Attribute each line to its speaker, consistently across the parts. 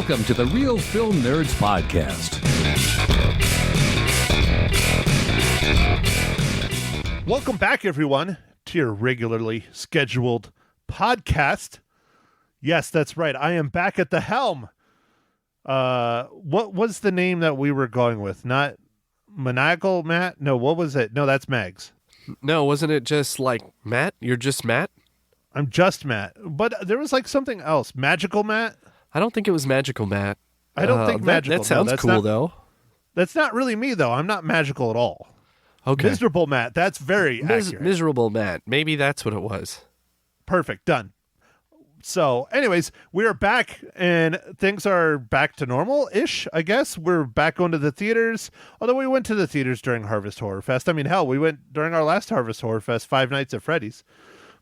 Speaker 1: Welcome to the Real Film Nerds Podcast.
Speaker 2: Welcome back, everyone, to your regularly scheduled podcast. Yes, that's right. I am back at the helm. What was the name that we were going with? Not Maniacal Matt? No, what was it? No, that's Megs.
Speaker 3: No, wasn't it just like Matt? You're just Matt?
Speaker 2: I'm just Matt. But there was like something else. Magical Matt?
Speaker 3: I don't think it was Magical Matt.
Speaker 2: I don't think magical.
Speaker 3: That sounds cool, though.
Speaker 2: That's not really me, though. I'm not magical at all.
Speaker 3: Okay.
Speaker 2: Miserable Matt. That's very accurate.
Speaker 3: Miserable Matt. Maybe that's what it was.
Speaker 2: Perfect. Done. So, anyways, we are back, and things are back to normal-ish, I guess. We're back going to the theaters, although we went to the theaters during Harvest Horror Fest. I mean, hell, we went during our last Harvest Horror Fest, 5 Nights at Freddy's.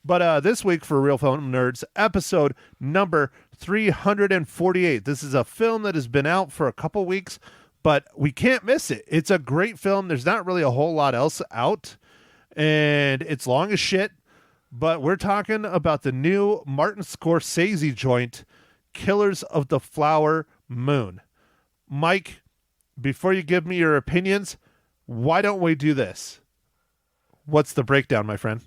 Speaker 2: But this week for Real Film Nerds, episode number 348. This is a film that has been out for a couple weeks, but we can't miss it. It's a great film. There's not really a whole lot else out, and it's long as shit. But we're talking about the new Martin Scorsese joint, Killers of the Flower Moon. Mike, before you give me your opinions, why don't we do this? What's the breakdown, my friend?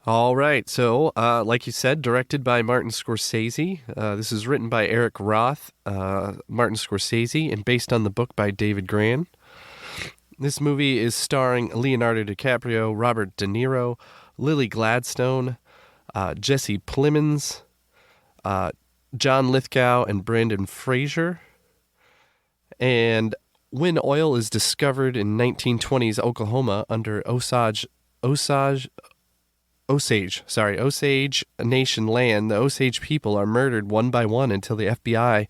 Speaker 3: All right. So, like you said, directed by Martin Scorsese. This is written by Eric Roth, Martin Scorsese, and based on the book by David Gran. This movie is starring Leonardo DiCaprio, Robert De Niro, Lily Gladstone, Jesse Plemons, John Lithgow, and Brandon Fraser. And when oil is discovered in 1920s Oklahoma under Osage Nation land, the Osage people are murdered one by one until the FBI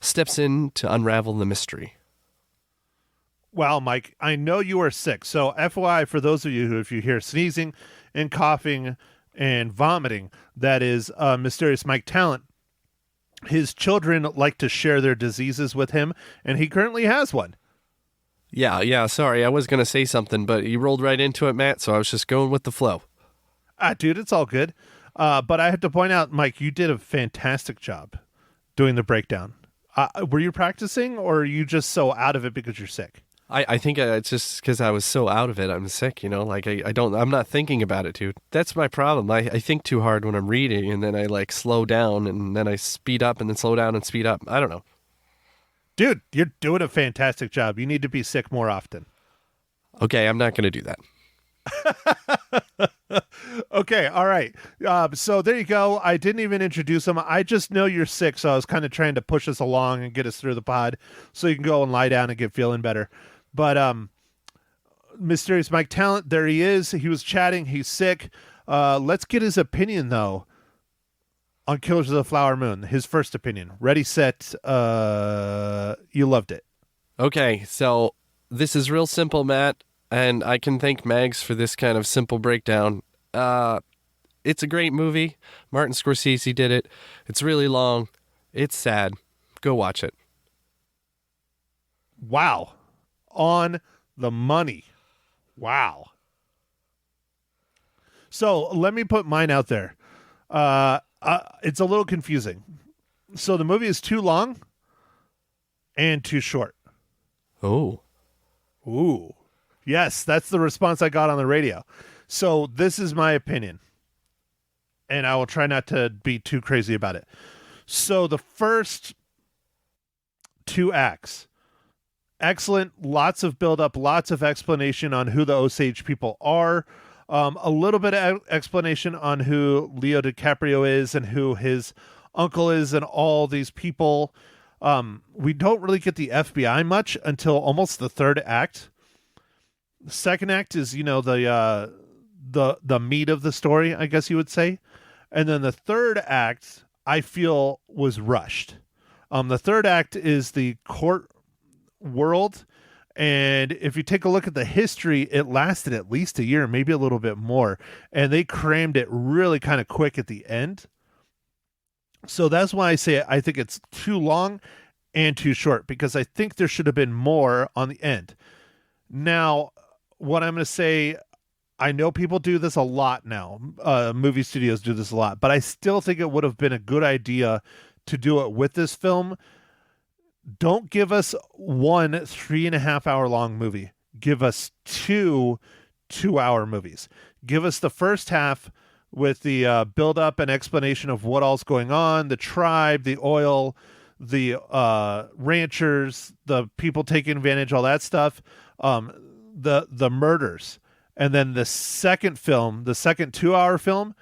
Speaker 3: steps in to unravel the mystery.
Speaker 2: Wow, Mike, I know you are sick. So FYI, for those of you who, if you hear sneezing and coughing and vomiting, that is Mysterious Mike Talent. His children like to share their diseases with him, and he currently has one.
Speaker 3: Yeah, sorry, I was going to say something, but you rolled right into it, Matt, so I was just going with the flow.
Speaker 2: Dude, it's all good. But I have to point out, Mike, you did a fantastic job doing the breakdown. Were you practicing, or are you just so out of it because you're sick?
Speaker 3: I think it's just because I was so out of it. I'm sick, like I'm not thinking about it, dude. That's my problem. I think too hard when I'm reading, and then I like slow down, and then I speed up, and then slow down and speed up. I don't know.
Speaker 2: Dude, you're doing a fantastic job. You need to be sick more often.
Speaker 3: Okay, I'm not going to do that.
Speaker 2: Okay, all right. So there you go. I didn't even introduce him. I just know you're sick, so I was kind of trying to push us along and get us through the pod so you can go and lie down and get feeling better. But Mysterious Mike Talent, there he is. He was chatting. He's sick. Let's get his opinion, though, on Killers of the Flower Moon. His first opinion. Ready, set. You loved it.
Speaker 3: Okay, so this is real simple, Matt, and I can thank Mags for this kind of simple breakdown. It's a great movie. Martin Scorsese did it. It's really long. It's sad. Go watch it.
Speaker 2: Wow. On the money. Wow. So let me put mine out there. It's a little confusing. So the movie is too long and too short.
Speaker 3: Oh.
Speaker 2: Ooh. Yes, that's the response I got on the radio. So this is my opinion, and I will try not to be too crazy about it. So the first 2 acts, excellent, lots of build-up, lots of explanation on who the Osage people are, a little bit of explanation on who Leo DiCaprio is and who his uncle is and all these people. We don't really get the FBI much until almost the 3rd act. The 2nd act is, the meat of the story, I guess you would say. And then the 3rd act, I feel, was rushed. The 3rd act is the court world. And if you take a look at the history, it lasted at least a year, maybe a little bit more. And they crammed it really kind of quick at the end. So that's why I say I think it's too long and too short, because I think there should have been more on the end. Now, what I'm going to say, I know people do this a lot now. Movie studios do this a lot, but I still think it would have been a good idea to do it with this film, don't give us one 3.5 hour long movie. Give us 2 2-hour movies. Give us the first half with the build up and explanation of what all's going on, the tribe, the oil, the ranchers, the people taking advantage, all that stuff, the murders. And then the second film, the second 2-hour film,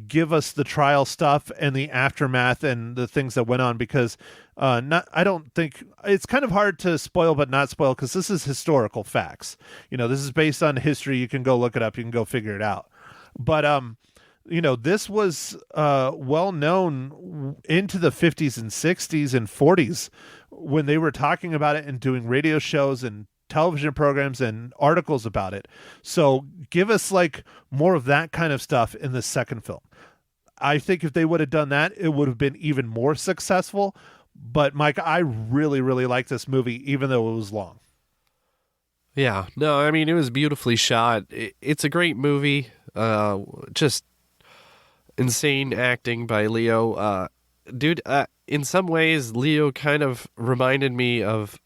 Speaker 2: give us the trial stuff and the aftermath and the things that went on, because I don't think it's kind of hard to spoil but not spoil, because this is historical facts. This is based on history. You can go look it up. You can go figure it out. But this was well known into the 50s and 60s and 40s when they were talking about it and doing radio shows and television programs and articles about it. So give us like more of that kind of stuff in the second film. I think if they would have done that, it would have been even more successful. But Mike, I really, really like this movie, even though it was long.
Speaker 3: Yeah, no, I mean, it was beautifully shot. It's a great movie. Just insane acting by Leo. Dude, in some ways, Leo kind of reminded me of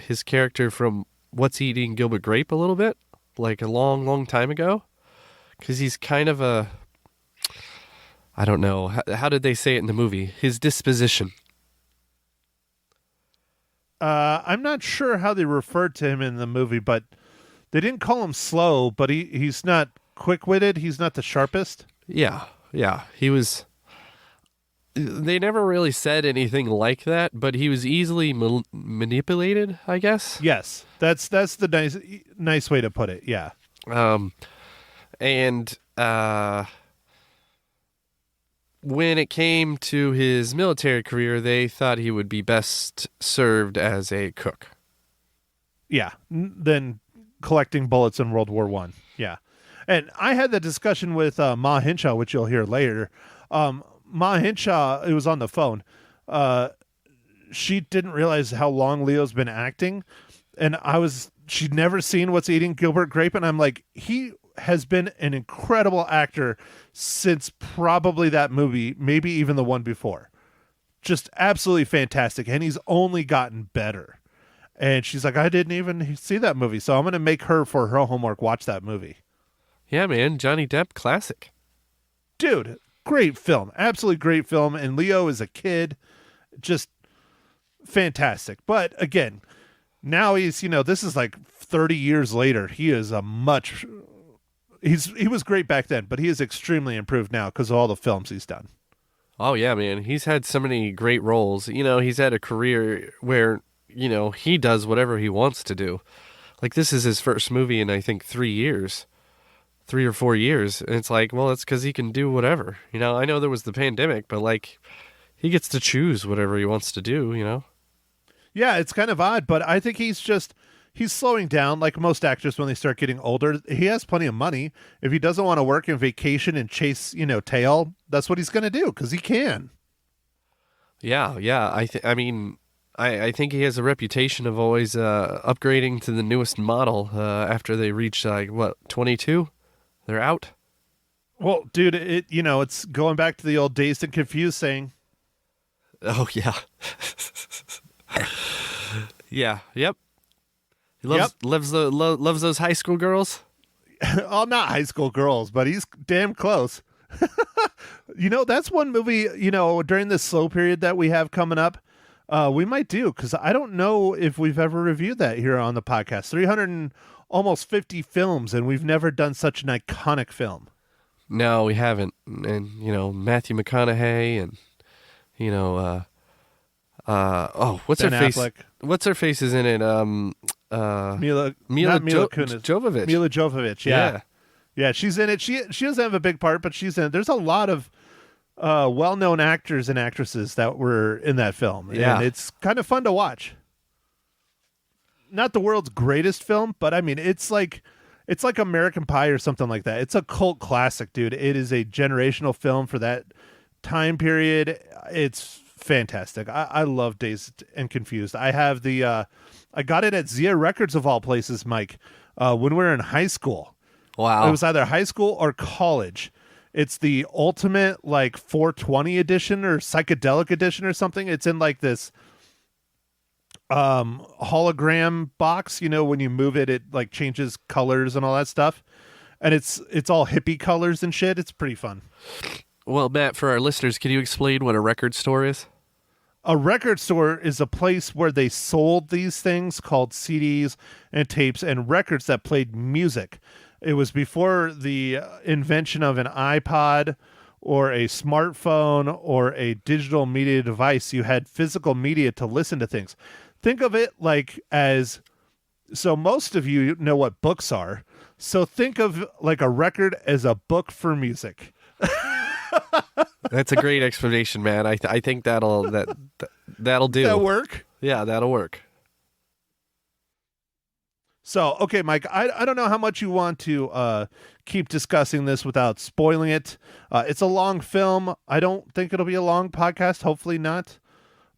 Speaker 3: his character from What's Eating Gilbert Grape a little bit, like a long, long time ago. Because he's kind of I don't know, how did they say it in the movie? His disposition.
Speaker 2: I'm not sure how they referred to him in the movie, but they didn't call him slow, but he's not quick-witted. He's not the sharpest.
Speaker 3: Yeah. He was... They never really said anything like that, but he was easily manipulated, I guess.
Speaker 2: Yes, that's the nice way to put it. Yeah.
Speaker 3: And when it came to his military career, they thought he would be best served as a cook.
Speaker 2: Yeah, than collecting bullets in World War I. Yeah, and I had that discussion with Ma Hinshaw, which you'll hear later. Ma Hinshaw, it was on the phone. She didn't realize how long Leo's been acting, and she'd never seen What's Eating Gilbert Grape, and I'm like, he has been an incredible actor since probably that movie, maybe even the one before. Just absolutely fantastic, and he's only gotten better. And she's like, I didn't even see that movie, so I'm going to make her, for her homework, watch that movie.
Speaker 3: Yeah, man, Johnny Depp, classic.
Speaker 2: Dude, great film. Absolutely great film. And Leo is a kid. Just fantastic. But again, now he's, this is like 30 years later. He is he was great back then, but he is extremely improved now because of all the films he's done.
Speaker 3: Oh, yeah, man. He's had so many great roles. He's had a career where, he does whatever he wants to do. Like, this is his first movie in, I think, 3 or 4 years. And it's like, well, it's because he can do whatever. I know there was the pandemic, but like, he gets to choose whatever he wants to do,
Speaker 2: Yeah, it's kind of odd, but I think he's slowing down like most actors when they start getting older. He has plenty of money. If he doesn't want to work in vacation and chase, tail, that's what he's going to do because he can.
Speaker 3: Yeah. I think he has a reputation of always upgrading to the newest model after they reach 22? They're out.
Speaker 2: Well, dude, it's going back to the old Dazed and Confused saying.
Speaker 3: Oh yeah. Yeah. Yep. He loves those high school girls.
Speaker 2: Oh, not high school girls, but he's damn close. That's one movie, during this slow period that we have coming up, we might do, because I don't know if we've ever reviewed that here on the podcast. 350 films, and we've never done such an iconic film.
Speaker 3: No, we haven't. And, Matthew McConaughey and, what's
Speaker 2: Ben
Speaker 3: her face?
Speaker 2: Affleck.
Speaker 3: What's her face is in it?
Speaker 2: Mila Kunis.
Speaker 3: Jovovich.
Speaker 2: Mila Jovovich, yeah. Yeah, she's in it. She doesn't have a big part, but she's in it. There's a lot of well-known actors and actresses that were in that film.
Speaker 3: Yeah.
Speaker 2: And it's kind of fun to watch. Not the world's greatest film, but I mean, it's like American Pie or something like that. It's a cult classic, dude. It is a generational film for that time period. It's fantastic. I love Dazed and Confused. I have I got it at Zia Records of all places, Mike, when we were in high school.
Speaker 3: Wow.
Speaker 2: It was either high school or college. It's the ultimate like 420 edition or psychedelic edition or something. It's in like this hologram box, when you move it, it like changes colors and all that stuff. And it's all hippie colors and shit. It's pretty fun.
Speaker 3: Well, Matt, for our listeners, can you explain what a record store is?
Speaker 2: A record store is a place where they sold these things called CDs and tapes and records that played music. It was before the invention of an iPod or a smartphone or a digital media device. You had physical media to listen to things. Think of it like so most of you know what books are. So think of like a record as a book for music.
Speaker 3: That's a great explanation, man. I think that'll do.
Speaker 2: That'll work?
Speaker 3: Yeah, that'll work.
Speaker 2: So, okay, Mike, I don't know how much you want to keep discussing this without spoiling it. It's a long film. I don't think it'll be a long podcast. Hopefully not.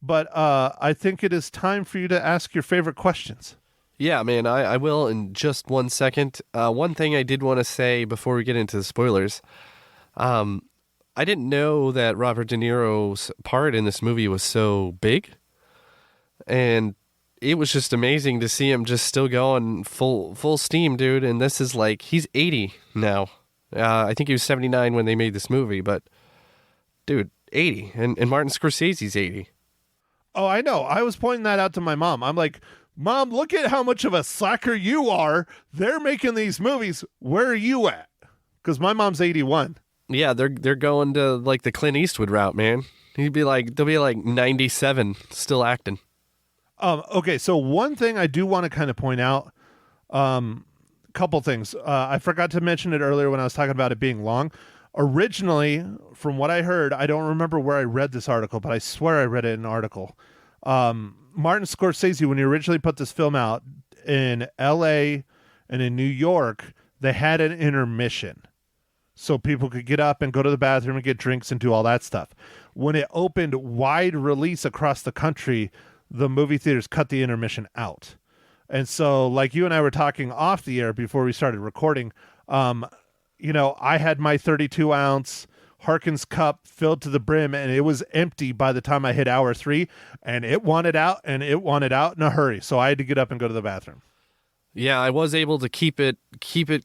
Speaker 2: But I think it is time for you to ask your favorite questions.
Speaker 3: Yeah, man, I will in just 1 second. One thing I did want to say before we get into the spoilers, I didn't know that Robert De Niro's part in this movie was so big. And it was just amazing to see him just still going full steam, dude. And this is like, he's 80 now. I think he was 79 when they made this movie, but dude, 80. And Martin Scorsese's 80.
Speaker 2: Oh, I know. I was pointing that out to my mom. I'm like, Mom, look at how much of a slacker you are. They're making these movies. Where are you at? Because my mom's 81.
Speaker 3: Yeah, they're going to like the Clint Eastwood route, man. They'll be like 97 still acting.
Speaker 2: Okay, so one thing I do want to kind of point out, couple things. I forgot to mention it earlier when I was talking about it being long. Originally, from what I heard, I don't remember where I read this article, but I swear I read it in an article. Martin Scorsese, when he originally put this film out in LA and in New York, they had an intermission so people could get up and go to the bathroom and get drinks and do all that stuff. When it opened wide release across the country, the movie theaters cut the intermission out. And so, like you and I were talking off the air before we started recording, I had my 32-ounce Harkins cup filled to the brim, and it was empty by the time I hit hour 3, and it wanted out in a hurry. So I had to get up and go to the bathroom.
Speaker 3: Yeah, I was able to keep it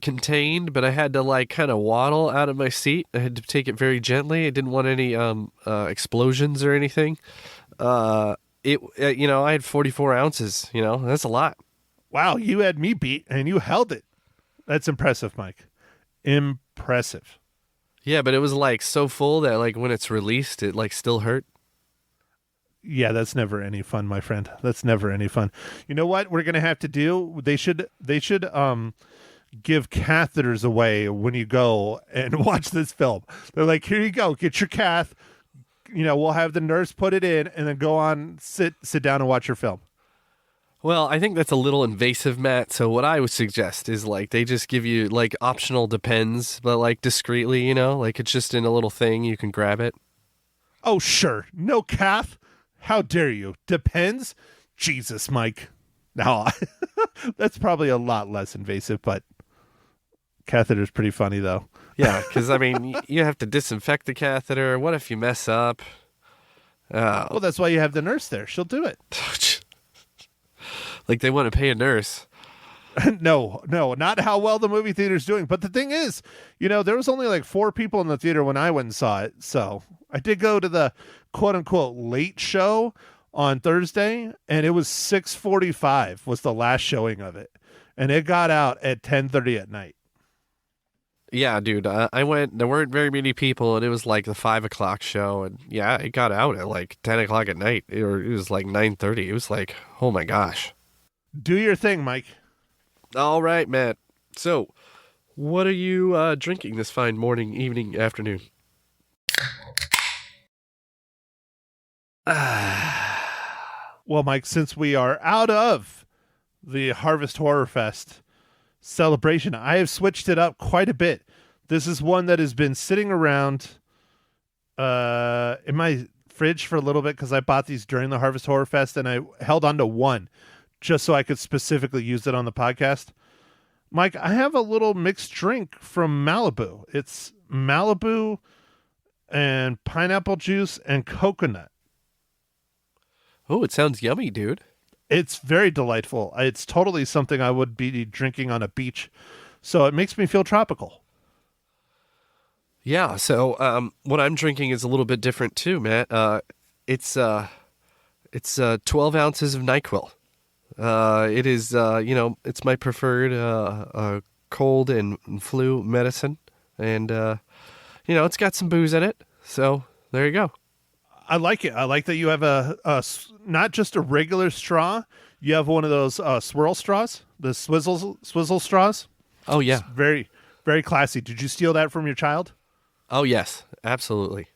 Speaker 3: contained, but I had to like kind of waddle out of my seat. I had to take it very gently. I didn't want any explosions or anything. I had 44 ounces. That's a lot.
Speaker 2: Wow, you had me beat, and you held it. That's impressive, Mike. Impressive.
Speaker 3: Yeah, but it was like so full that like when it's released, it like still hurt.
Speaker 2: Yeah, that's never any fun, my friend. That's never any fun. You know what we're gonna have to do? They should give catheters away when you go and watch this film. They're like, here you go, get your cath. We'll have the nurse put it in, and then go on, sit down and watch your film.
Speaker 3: Well, I think that's a little invasive, Matt. So what I would suggest is like they just give you like optional Depends, but like discreetly, like it's just in a little thing. You can grab it.
Speaker 2: Oh, sure. No cath? How dare you? Depends? Jesus, Mike. No, that's probably a lot less invasive, but catheter's pretty funny, though.
Speaker 3: Yeah, because, I mean, you have to disinfect the catheter. What if you mess up?
Speaker 2: Well, that's why you have the nurse there. She'll do it.
Speaker 3: Like they want to pay a nurse.
Speaker 2: No, not how well the movie theater's doing. But the thing is, there was only like 4 people in the theater when I went and saw it. So I did go to the quote unquote late show on Thursday, and it was 6:45 was the last showing of it. And it got out at 10:30 at night.
Speaker 3: Yeah, dude, I went, there weren't very many people, and it was like the 5 o'clock show. And yeah, it got out at like 10 o'clock at night, or it was like 9:30. It was like, oh my gosh.
Speaker 2: Do your thing, Mike.
Speaker 3: All right, Matt. So, what are you drinking this fine morning, evening, afternoon?
Speaker 2: Well, Mike, since we are out of the Harvest Horror Fest celebration, I have switched it up quite a bit. This is one that has been sitting around in my fridge for a little bit because I bought these during the Harvest Horror Fest, and I held on to one just so I could specifically use it on the podcast. Mike, I have a little mixed drink from Malibu. It's Malibu and pineapple juice and coconut.
Speaker 3: Oh, it sounds yummy, dude.
Speaker 2: It's very delightful. It's totally something I would be drinking on a beach. So it makes me feel tropical.
Speaker 3: Yeah, so what I'm drinking is a little bit different too, Matt. It's 12 ounces of NyQuil. It is, it's my preferred cold and flu medicine. And, it's got some booze in it. So there you go.
Speaker 2: I like it. I like that you have not just a regular straw. You have one of those swirl straws, the swizzle straws.
Speaker 3: Oh, yeah.
Speaker 2: It's very, very classy. Did you steal that from your child?
Speaker 3: Oh, yes, absolutely.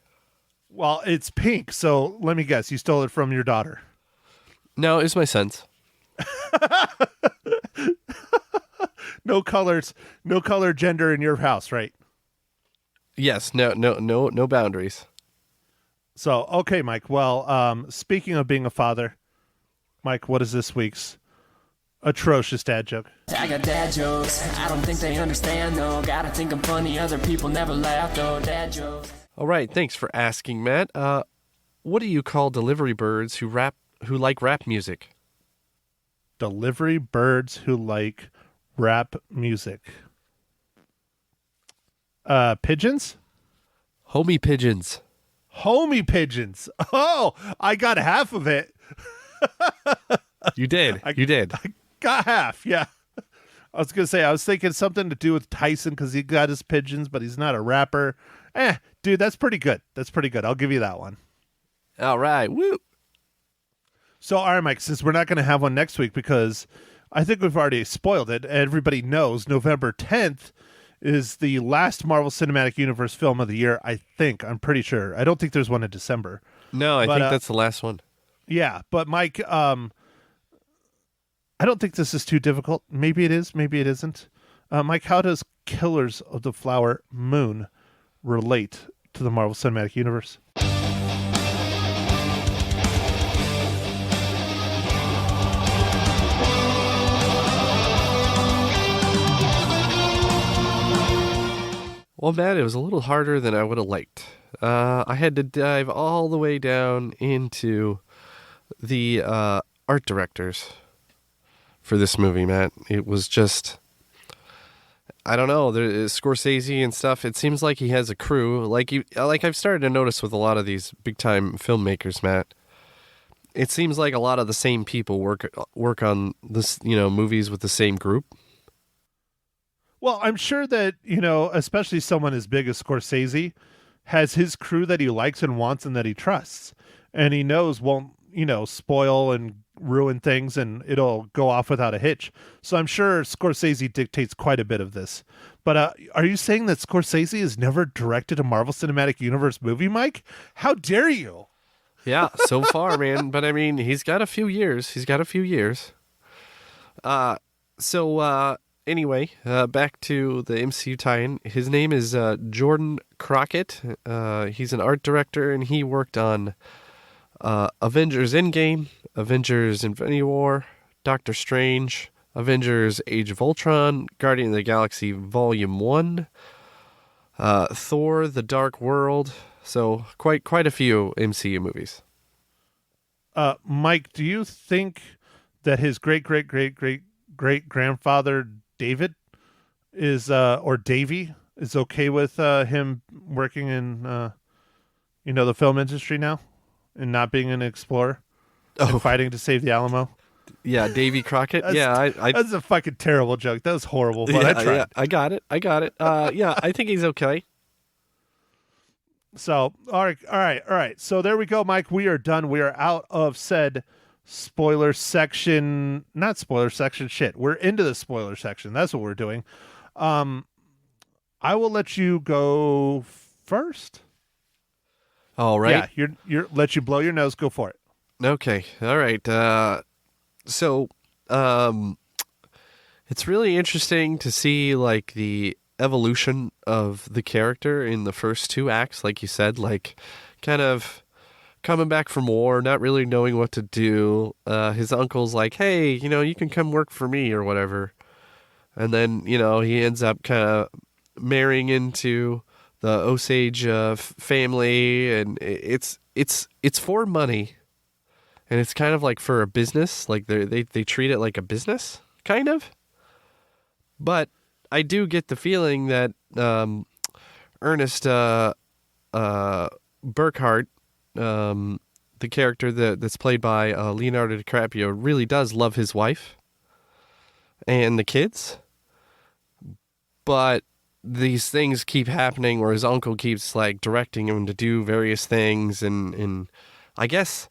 Speaker 2: Well, it's pink, so let me guess. You stole it from your daughter.
Speaker 3: No, it's my son's.
Speaker 2: No color, gender in your house, right?
Speaker 3: Yes, no boundaries.
Speaker 2: So, okay, Mike. Well, speaking of being a father, Mike, what is this week's atrocious dad joke?
Speaker 4: I got dad jokes. I don't think they understand, though. Gotta think I'm funny. Other people never laugh, though. Dad jokes.
Speaker 3: All right, thanks for asking, Matt. What do you call delivery birds who like rap music?
Speaker 2: Delivery birds who like rap music. Pigeons?
Speaker 3: Homie pigeons.
Speaker 2: Homie pigeons. Oh, I got half of it.
Speaker 3: You did. You did.
Speaker 2: I got half, yeah. I was going to say, I was thinking something to do with Tyson because he got his pigeons, but he's not a rapper. Dude, that's pretty good. That's pretty good. I'll give you that one.
Speaker 3: All right. Woo.
Speaker 2: So, all right, Mike, since we're not going to have one next week because I think we've already spoiled it. Everybody knows November 10th is the last Marvel Cinematic Universe film of the year, I think. I'm pretty sure. I don't think there's one in December.
Speaker 3: No, I think that's the last one.
Speaker 2: Yeah, but Mike, I don't think this is too difficult. Maybe it is, maybe it isn't. Mike, how does Killers of the Flower Moon relate to the Marvel Cinematic Universe?
Speaker 3: Well, Matt, it was a little harder than I would have liked. I had to dive all the way down into the art directors for this movie, Matt. It was just, I don't know, there's Scorsese and stuff. It seems like he has a crew. Like I've started to notice with a lot of these big-time filmmakers, Matt. It seems like a lot of the same people work on this, movies with the same group.
Speaker 2: Well, I'm sure that, especially someone as big as Scorsese has his crew that he likes and wants and that he trusts. And he knows won't, spoil and ruin things and it'll go off without a hitch. So I'm sure Scorsese dictates quite a bit of this. But are you saying that Scorsese has never directed a Marvel Cinematic Universe movie, Mike? How dare you?
Speaker 3: Yeah, so far, man. But I mean, he's got a few years. Anyway, back to the MCU tie-in. His name is Jordan Crockett. He's an art director, and he worked on Avengers Endgame, Avengers Infinity War, Doctor Strange, Avengers Age of Ultron, Guardian of the Galaxy Volume 1, Thor, The Dark World. So quite a few MCU movies.
Speaker 2: Mike, do you think that his great-great-great-great-great-grandfather David is or Davey is okay with him working in the film industry now and not being an explorer and fighting to save the Alamo?
Speaker 3: Yeah, Davy Crockett.
Speaker 2: That's a fucking terrible joke. That was horrible, but I tried.
Speaker 3: Yeah, I got it. Yeah, I think he's okay.
Speaker 2: So, all right. So there we go, Mike. We are done. We are out of said spoiler section. Not spoiler section. Shit. We're into the spoiler section. That's what we're doing. I will let you go first.
Speaker 3: All right.
Speaker 2: Yeah, you're let you blow your nose. Go for it.
Speaker 3: Okay. All right. So, it's really interesting to see like the evolution of the character in the first two acts, like you said, like kind of coming back from war, not really knowing what to do. His uncle's like, hey, you can come work for me or whatever. And then, he ends up kind of marrying into Osage family, and it's for money, and it's kind of like for a business. Like they treat it like a business, kind of. But I do get the feeling that Ernest Burkhart, the character that's played by Leonardo DiCaprio, really does love his wife and the kids. But these things keep happening where his uncle keeps like directing him to do various things, and I guess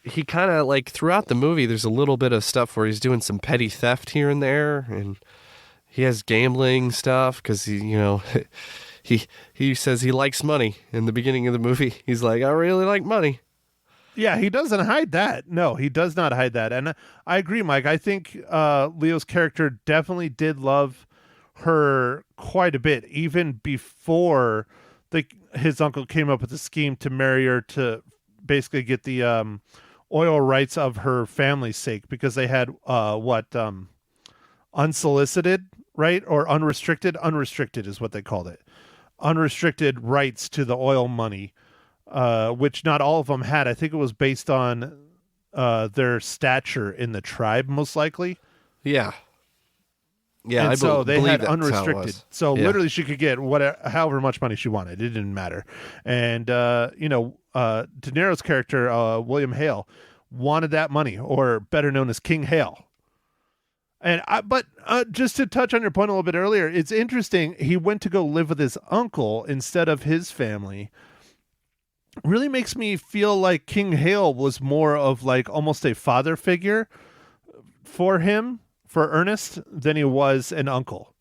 Speaker 3: he kind of like throughout the movie there's a little bit of stuff where he's doing some petty theft here and there, and he has gambling stuff because he says he likes money in the beginning of the movie. He's like, I really like money.
Speaker 2: Yeah, he doesn't hide that. No, he does not hide that. And I agree, Mike. I think Leo's character definitely did love her quite a bit, even before his uncle came up with a scheme to marry her to basically get the oil rights of her family's sake, because they had unsolicited, right? Or unrestricted is what they called it. Unrestricted rights to the oil money, which not all of them had. I think it was based on their stature in the tribe, most likely.
Speaker 3: Yeah.
Speaker 2: Yeah, and so they had unrestricted. So
Speaker 3: yeah.
Speaker 2: Literally, she could get however much money she wanted. It didn't matter. And De Niro's character, William Hale, wanted that money, or better known as King Hale. And but just to touch on your point a little bit earlier, it's interesting. He went to go live with his uncle instead of his family. Really makes me feel like King Hale was more of like almost a father figure for him. For Ernest, than he was an uncle.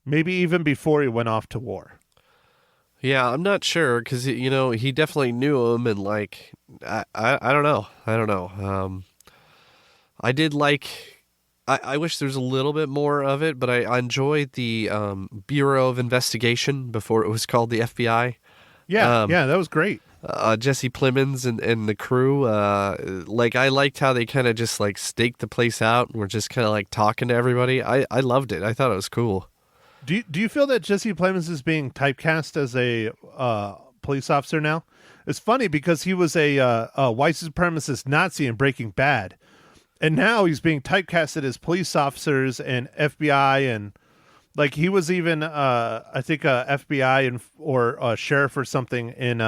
Speaker 2: Maybe even before he went off to war.
Speaker 3: Yeah, I'm not sure, because, he definitely knew him, and, like, I don't know. I did like, I wish there's a little bit more of it, but I enjoyed the Bureau of Investigation before it was called the FBI.
Speaker 2: Yeah, that was great.
Speaker 3: Jesse Plemons and the crew, I liked how they kind of just like staked the place out and were just kind of like talking to everybody. I loved it. I thought it was cool.
Speaker 2: Do you feel that Jesse Plemons is being typecast as a police officer now? It's funny because he was a white supremacist Nazi in Breaking Bad, and now he's being typecasted as police officers and FBI, and like he was even I think FBI or a sheriff or something in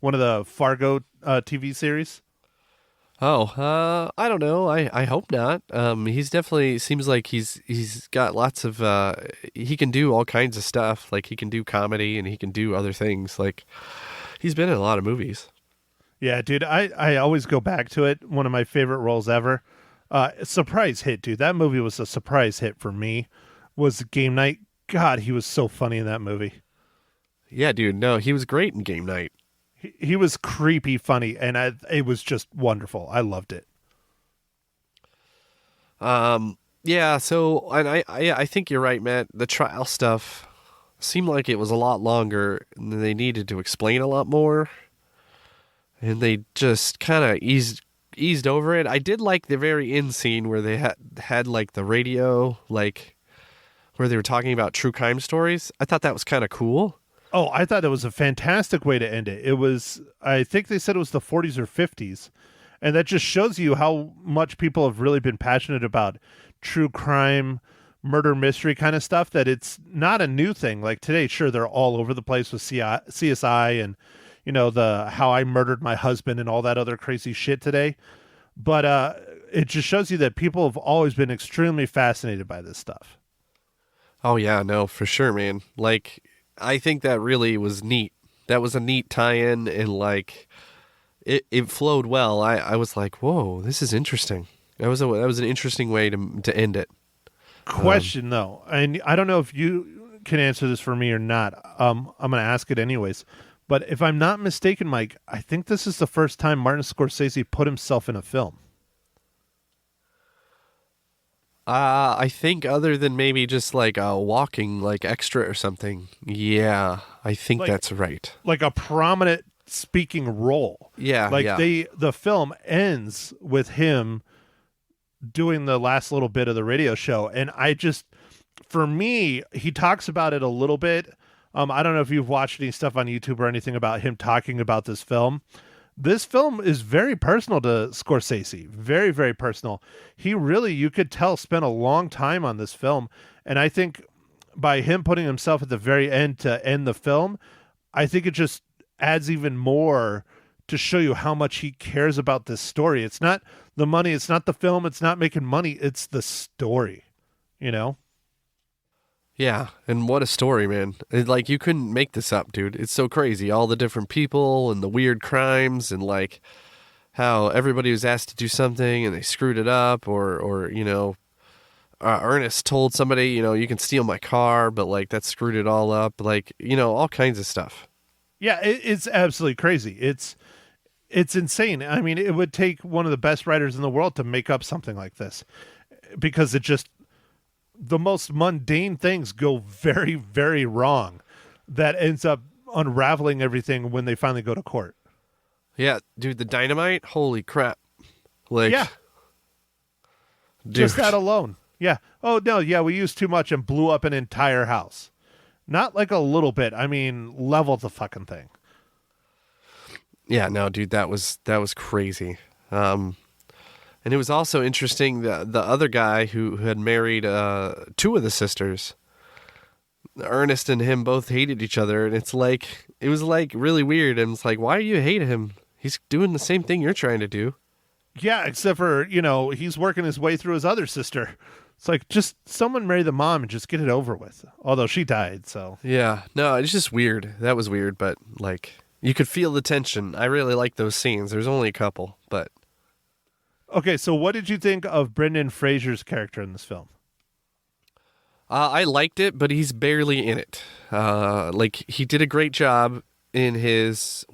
Speaker 2: one of the Fargo TV series.
Speaker 3: Oh, I don't know. I hope not. He's definitely seems like he's got lots of he can do all kinds of stuff. Like he can do comedy and he can do other things. Like he's been in a lot of movies.
Speaker 2: Yeah, dude. I always go back to it. One of my favorite roles ever. Surprise hit, dude. That movie was a surprise hit for me. Was Game Night. God, he was so funny in that movie.
Speaker 3: Yeah, dude. No, he was great in Game Night.
Speaker 2: He was creepy funny, and it was just wonderful. I loved it.
Speaker 3: Yeah, so and I think you're right, Matt. The trial stuff seemed like it was a lot longer, and they needed to explain a lot more, and they just kind of eased over it. I did like the very end scene where they had like the radio, like where they were talking about true crime stories. I thought that was kind of cool.
Speaker 2: Oh, I thought it was a fantastic way to end it. It was, I think they said it was the 40s or 50s. And that just shows you how much people have really been passionate about true crime, murder mystery kind of stuff, that it's not a new thing. Like today, sure, they're all over the place with CSI and, the How I Murdered My Husband and all that other crazy shit today. But it just shows you that people have always been extremely fascinated by this stuff.
Speaker 3: Oh, yeah, no, for sure, man. Like, I think that really was neat. That was a neat tie-in, and like it flowed well. I was like, whoa, this is interesting. That was an interesting way to end it.
Speaker 2: Question though, and I don't know if you can answer this for me or not. I'm going to ask it anyways. But if I'm not mistaken, Mike, I think this is the first time Martin Scorsese put himself in a film.
Speaker 3: I think other than maybe just like a walking like extra or something. Yeah, I think that's right.
Speaker 2: Like a prominent speaking role.
Speaker 3: Yeah.
Speaker 2: Like
Speaker 3: yeah.
Speaker 2: the film ends with him doing the last little bit of the radio show. And for me, he talks about it a little bit. I don't know if you've watched any stuff on YouTube or anything about him talking about this film. This film is very personal to Scorsese. Very, very personal. He really, you could tell, spent a long time on this film. And I think by him putting himself at the very end to end the film, I think it just adds even more to show you how much he cares about this story. It's not the money. It's not the film. It's not making money. It's the story, you know?
Speaker 3: Yeah, and what a story, man. Like, you couldn't make this up, dude. It's so crazy. All the different people and the weird crimes and, like, how everybody was asked to do something and they screwed it up or you know, Ernest told somebody, you know, you can steal my car, but, like, that screwed it all up. Like, you know, all kinds of stuff.
Speaker 2: Yeah, it's absolutely crazy. It's insane. I mean, it would take one of the best writers in the world to make up something like this because it just... the most mundane things go very, very wrong that ends up unraveling everything when they finally go to court.
Speaker 3: Yeah, dude, the dynamite, holy crap. Like,
Speaker 2: yeah.
Speaker 3: Dude.
Speaker 2: Just that alone. Yeah. Oh, no, yeah, we used too much and blew up an entire house. Not like a little bit. I mean, level the fucking thing.
Speaker 3: Yeah, no, dude, that was crazy. And it was also interesting that the other guy who had married two of the sisters, Ernest and him both hated each other. And it was like really weird. And it's like, why do you hate him? He's doing the same thing you're trying to do.
Speaker 2: Yeah, except for, you know, he's working his way through his other sister. It's like, just someone marry the mom and just get it over with. Although she died, so.
Speaker 3: Yeah, no, it's just weird. That was weird, but like, you could feel the tension. I really like those scenes. There's only a couple, but.
Speaker 2: Okay, so what did you think of Brendan Fraser's character in this film?
Speaker 3: I liked it, but he's barely in it. Like, he did a great job in his,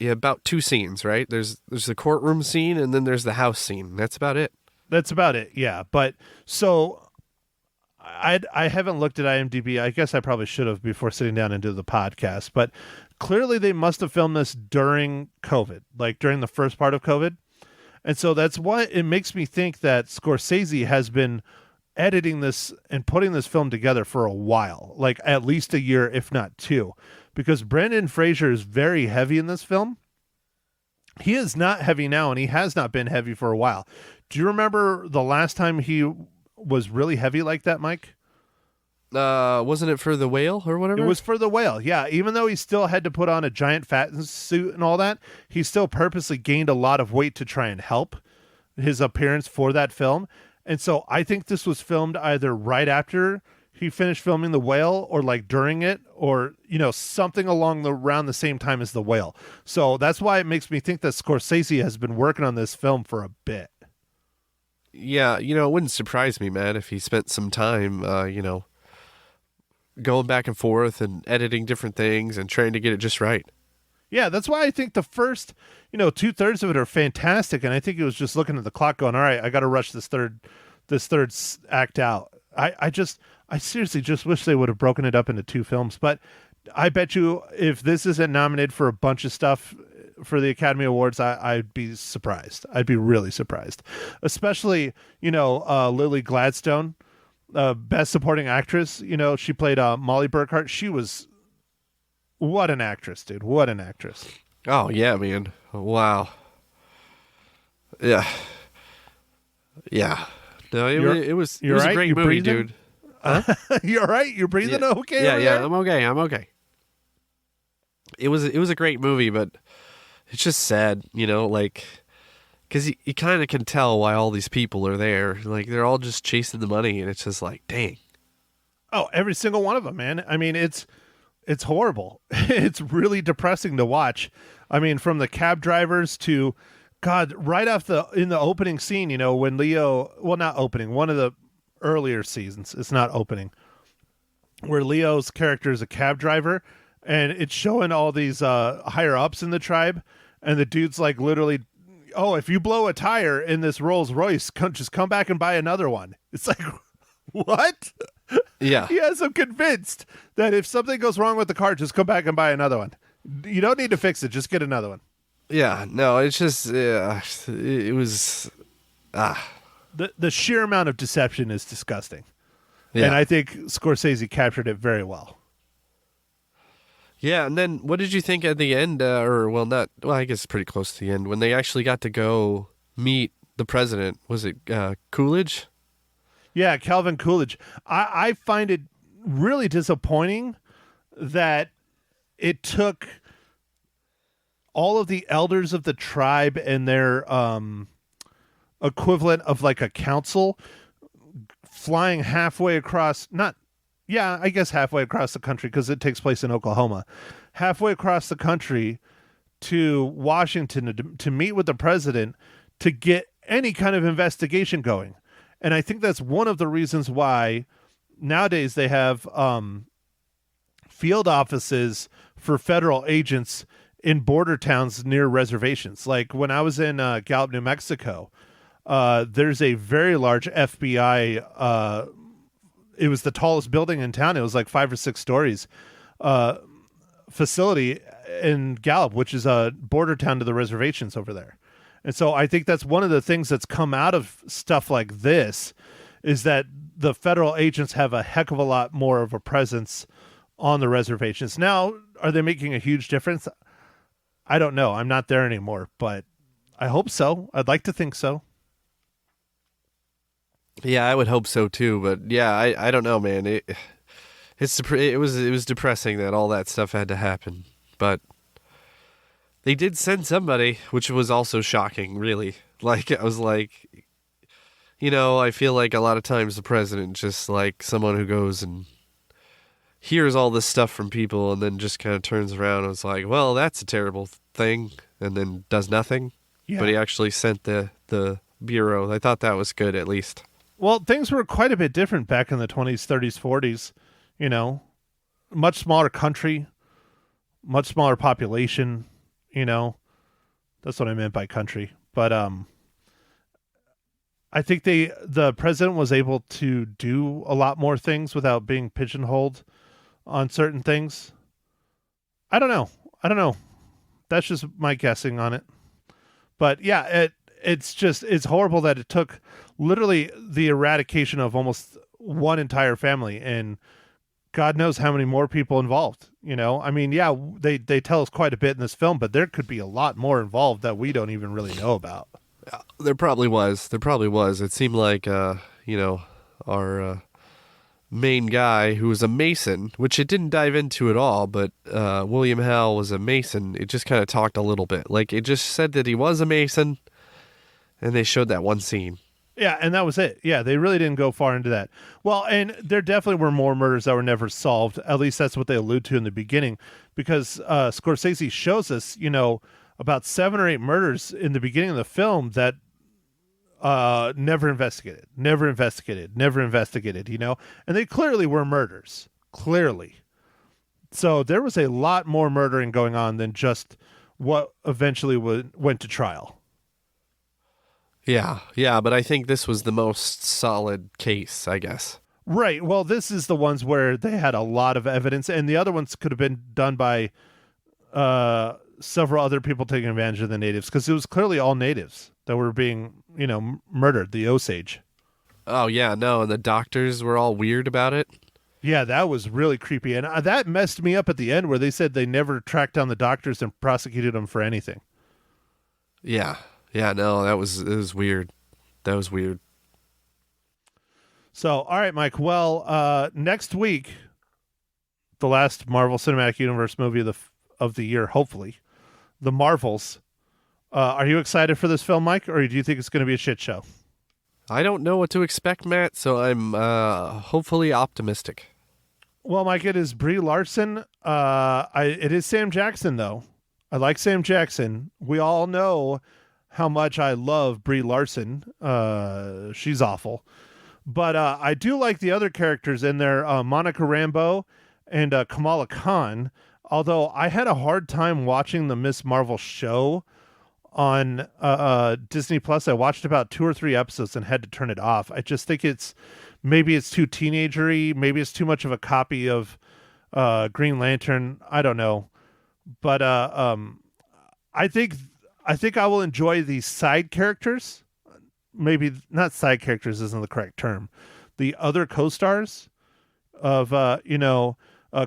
Speaker 3: about two scenes, right? There's the courtroom scene, and then there's the house scene. That's about it.
Speaker 2: That's about it, yeah. But, so, I haven't looked at IMDb. I guess I probably should have before sitting down and do the podcast. But clearly they must have filmed this during COVID, like during the first part of COVID. And so that's why it makes me think that Scorsese has been editing this and putting this film together for a while, like at least a year, if not two, because Brendan Fraser is very heavy in this film. He is not heavy now, and he has not been heavy for a while. Do you remember the last time he was really heavy like that, Mike?
Speaker 3: Wasn't it for The Whale or whatever?
Speaker 2: It was for The Whale, yeah. Even though he still had to put on a giant fat suit and all that, he still purposely gained a lot of weight to try and help his appearance for that film. And so I think this was filmed either right after he finished filming The Whale or like during it or, you know, something around the same time as The Whale. So that's why it makes me think that Scorsese has been working on this film for a bit.
Speaker 3: Yeah, you know, it wouldn't surprise me, man, if he spent some time, you know, going back and forth and editing different things and trying to get it just right.
Speaker 2: Yeah, that's why I think the first, you know, 2/3 of it are fantastic. And I think he was just looking at the clock going, all right, I got to rush this third act out. I seriously just wish they would have broken it up into two films. But I bet you if this isn't nominated for a bunch of stuff for the Academy Awards, I'd be surprised. I'd be really surprised. Especially, you know, Lily Gladstone, Best Supporting Actress. You know, she played Molly Burkhart. She was... what an actress, dude. What an actress.
Speaker 3: Oh, yeah, man. Wow. Yeah. Yeah. No, it was a
Speaker 2: right?
Speaker 3: great
Speaker 2: You
Speaker 3: movie,
Speaker 2: breathing?
Speaker 3: dude. Huh?
Speaker 2: You all right? You breathing okay?
Speaker 3: Yeah,
Speaker 2: over
Speaker 3: yeah.
Speaker 2: there?
Speaker 3: I'm okay. It was a great movie, but it's just sad, you know, like, because you kind of can tell why all these people are there. Like, they're all just chasing the money, and it's just like, dang.
Speaker 2: Oh, every single one of them, man. I mean, it's horrible. It's really depressing to watch. I mean, from the cab drivers to, God, right off in the opening scene, you know, when Leo, well, not opening, one of the earlier seasons, it's not opening, where Leo's character is a cab driver, and it's showing all these higher ups in the tribe, and the dude's like literally, oh, if you blow a tire in this Rolls Royce, just come back and buy another one. It's like, what?
Speaker 3: Yeah.
Speaker 2: He has them convinced that if something goes wrong with the car, just come back and buy another one. You don't need to fix it. Just get another one.
Speaker 3: Yeah. No, it's just, it was,
Speaker 2: The sheer amount of deception is disgusting.
Speaker 3: Yeah.
Speaker 2: And I think Scorsese captured it very well.
Speaker 3: Yeah, and then what did you think at the end? I guess pretty close to the end when they actually got to go meet the president. Was it Coolidge?
Speaker 2: Yeah, Calvin Coolidge. I find it really disappointing that it took all of the elders of the tribe and their equivalent of like a council flying halfway across, halfway across the country, because it takes place in Oklahoma, halfway across the country to Washington to meet with the president to get any kind of investigation going. And I think that's one of the reasons why nowadays they have field offices for federal agents in border towns near reservations. Like when I was in Gallup, New Mexico, there's a very large FBI. It was the tallest building in town. It was like 5 or 6 stories. Facility in Gallup, which is a border town to the reservations over there. And so I think that's one of the things that's come out of stuff like this is that the federal agents have a heck of a lot more of a presence on the reservations. Now, are they making a huge difference? I don't know. I'm not there anymore, but I hope so. I'd like to think so.
Speaker 3: Yeah, I would hope so too. But yeah, I don't know, man. It was depressing that all that stuff had to happen. But they did send somebody, which was also shocking, really. Like, I was like, I feel like a lot of times the president just like someone who goes and hears all this stuff from people and then just kind of turns around and was like, well, that's a terrible thing, and then does nothing. Yeah. But he actually sent the bureau. I thought that was good, at least.
Speaker 2: Well, things were quite a bit different back in the 20s, 30s, 40s, much smaller country, much smaller population, that's what I meant by country. But I think the president was able to do a lot more things without being pigeonholed on certain things. I don't know. That's just my guessing on it. But yeah, it's horrible that it took literally the eradication of almost one entire family, and God knows how many more people involved. I mean, yeah, they tell us quite a bit in this film, but there could be a lot more involved that we don't even really know about.
Speaker 3: There probably was. It seemed like, our main guy, who was a Mason, which it didn't dive into at all, but William Howell was a Mason. It just kind of talked a little bit. Like, it just said that he was a Mason, and they showed that one scene.
Speaker 2: Yeah, and that was it. Yeah, they really didn't go far into that. Well, and there definitely were more murders that were never solved. At least that's what they allude to in the beginning, because Scorsese shows us, about 7 or 8 murders in the beginning of the film that never investigated, and they clearly were murders. Clearly. So there was a lot more murdering going on than just what eventually went to trial.
Speaker 3: Yeah, but I think this was the most solid case, I guess.
Speaker 2: Right. Well, this is the ones where they had a lot of evidence, and the other ones could have been done by several other people taking advantage of the natives, because it was clearly all natives that were being, murdered, the Osage.
Speaker 3: Oh, yeah, no, and the doctors were all weird about it.
Speaker 2: Yeah, that was really creepy, and that messed me up at the end where they said they never tracked down the doctors and prosecuted them for anything.
Speaker 3: Yeah, no, it was weird. That was weird.
Speaker 2: So, all right, Mike. Well, next week, the last Marvel Cinematic Universe movie of the year, hopefully, The Marvels. Are you excited for this film, Mike, or do you think it's going to be a shit show?
Speaker 3: I don't know what to expect, Matt, so I'm hopefully optimistic.
Speaker 2: Well, Mike, it is Brie Larson. It is Sam Jackson, though. I like Sam Jackson. We all know how much I love Brie Larson. She's awful. But I do like the other characters in there, Monica Rambeau and Kamala Khan. Although I had a hard time watching the Miss Marvel show on Disney Plus. I watched about 2 or 3 episodes and had to turn it off. I just think maybe it's too teenagery. Maybe it's too much of a copy of Green Lantern. I don't know. But I think I will enjoy the side characters. Maybe not side characters isn't the correct term. The other co-stars of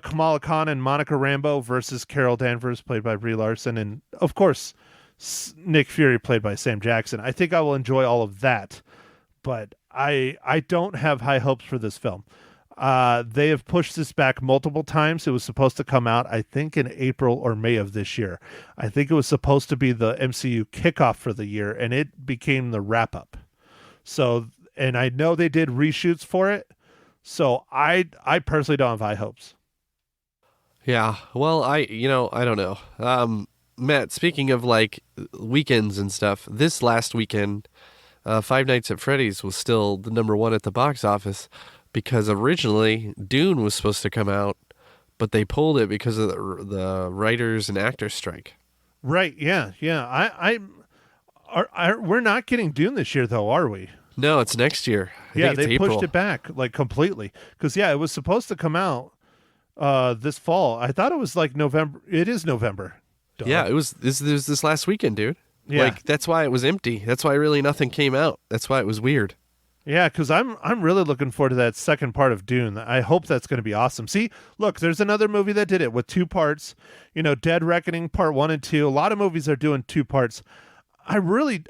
Speaker 2: Kamala Khan and Monica Rambeau versus Carol Danvers, played by Brie Larson, and of course Nick Fury, played by Sam Jackson. I think I will enjoy all of that, but I don't have high hopes for this film. They have pushed this back multiple times. It was supposed to come out, I think, in April or May of this year. I think it was supposed to be the MCU kickoff for the year, and it became the wrap-up. So, and I know they did reshoots for it, so I personally don't have high hopes.
Speaker 3: Yeah, well, I don't know. Matt, speaking of like weekends and stuff, this last weekend, Five Nights at Freddy's was still the number one at the box office, because originally Dune was supposed to come out, but they pulled it because of the writers and actors strike.
Speaker 2: Right? Yeah. We're not getting Dune this year, though, are we?
Speaker 3: No, it's next year. I think
Speaker 2: they
Speaker 3: it's April.
Speaker 2: pushed it back like completely, because it was supposed to come out this fall. I thought it was like November. It is November. Duh.
Speaker 3: Yeah, it was this last weekend, dude.
Speaker 2: Yeah.
Speaker 3: Like, that's why it was empty. That's why really nothing came out. That's why it was weird.
Speaker 2: Yeah, because I'm really looking forward to that second part of Dune. I hope that's going to be awesome. See, look, there's another movie that did it with 2 parts. Dead Reckoning Part 1 and 2. A lot of movies are doing 2 parts. I really,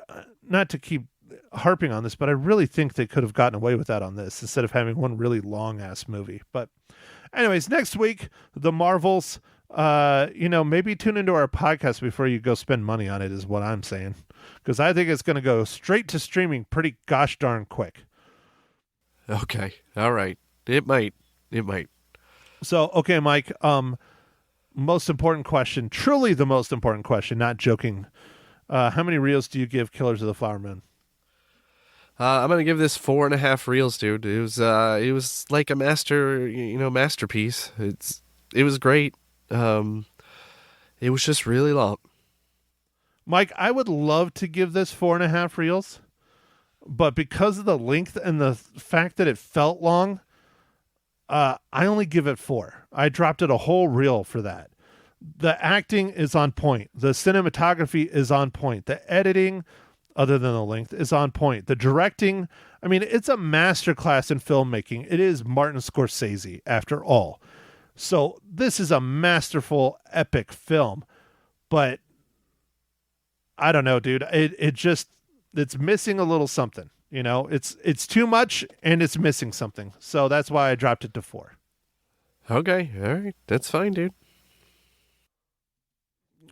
Speaker 2: not to keep harping on this, but I really think they could have gotten away with that on this instead of having one really long-ass movie. But anyways, next week, The Marvels. Maybe tune into our podcast before you go spend money on it is what I'm saying. Because I think it's going to go straight to streaming pretty gosh darn quick.
Speaker 3: Okay. All right. It might.
Speaker 2: So, okay, Mike, most important question, truly the most important question, not joking. How many reels do you give Killers of the Flower Moon?
Speaker 3: I'm going to give this 4.5 reels, dude. It was like a masterpiece. It was great. It was just really long.
Speaker 2: Mike, I would love to give this 4.5 reels, but because of the length and the fact that it felt long, I only give it 4. I dropped it a whole reel for that. The acting is on point. The cinematography is on point. The editing, other than the length, is on point. The directing, it's a masterclass in filmmaking. It is Martin Scorsese, after all. So this is a masterful, epic film, but I don't know, dude. It's missing a little something. It's too much and it's missing something. So that's why I dropped it to 4.
Speaker 3: Okay, all right, that's fine, dude.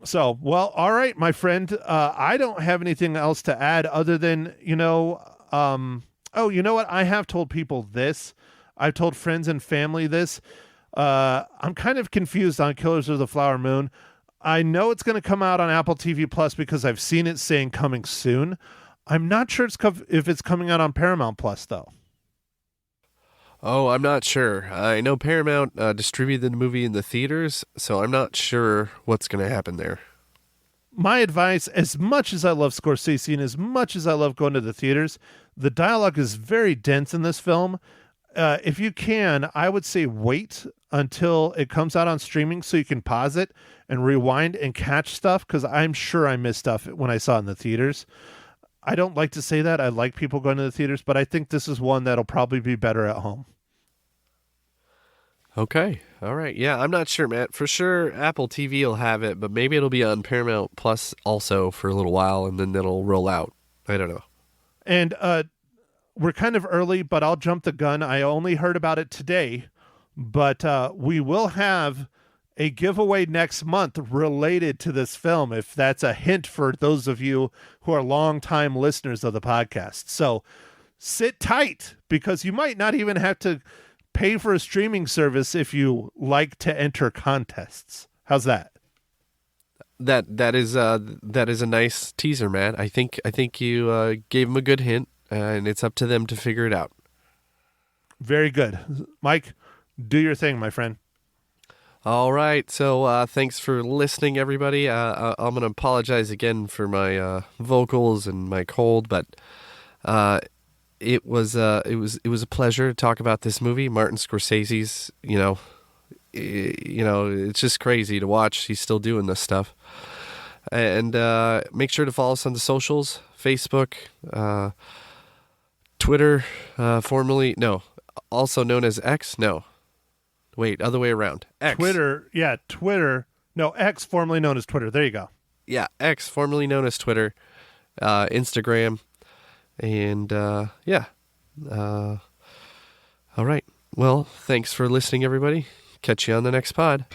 Speaker 2: So, well, all right, my friend. I don't have anything else to add other than you know what? I have told people this. I've told friends and family this. I'm kind of confused on Killers of the Flower Moon. I know it's going to come out on Apple TV Plus because I've seen it saying coming soon. I'm not sure if it's coming out on Paramount Plus, though.
Speaker 3: Oh, I'm not sure. I know Paramount distributed the movie in the theaters, so I'm not sure what's going to happen there.
Speaker 2: My advice, as much as I love Scorsese and as much as I love going to the theaters, the dialogue is very dense in this film. If you can, I would say wait until it comes out on streaming so you can pause it and rewind and catch stuff, because I'm sure I missed stuff when I saw it in the theaters. I don't like to say that. I like people going to the theaters, but I think this is one that'll probably be better at home.
Speaker 3: Okay. All right. Yeah, I'm not sure, Matt. For sure, Apple TV will have it, but maybe it'll be on Paramount Plus also for a little while, and then it'll roll out. I don't know.
Speaker 2: And we're kind of early, but I'll jump the gun. I only heard about it today, but we will have a giveaway next month related to this film, if that's a hint for those of you who are longtime listeners of the podcast. So sit tight, because you might not even have to pay for a streaming service if you like to enter contests. How's that?
Speaker 3: That is a nice teaser, Matt. I think you gave them a good hint, and it's up to them to figure it out.
Speaker 2: Very good. Mike, do your thing, my friend.
Speaker 3: All right. So thanks for listening, everybody. I'm going to apologize again for my vocals and my cold, but it was a pleasure to talk about this movie. Martin Scorsese's, it's just crazy to watch. He's still doing this stuff. And make sure to follow us on the socials, Facebook, Twitter, also known as X. No. Wait, other way around. X.
Speaker 2: Twitter. Yeah, Twitter. No, X, formerly known as Twitter. There you go.
Speaker 3: Yeah, X, formerly known as Twitter, Instagram, and yeah. All right. Well, thanks for listening, everybody. Catch you on the next pod.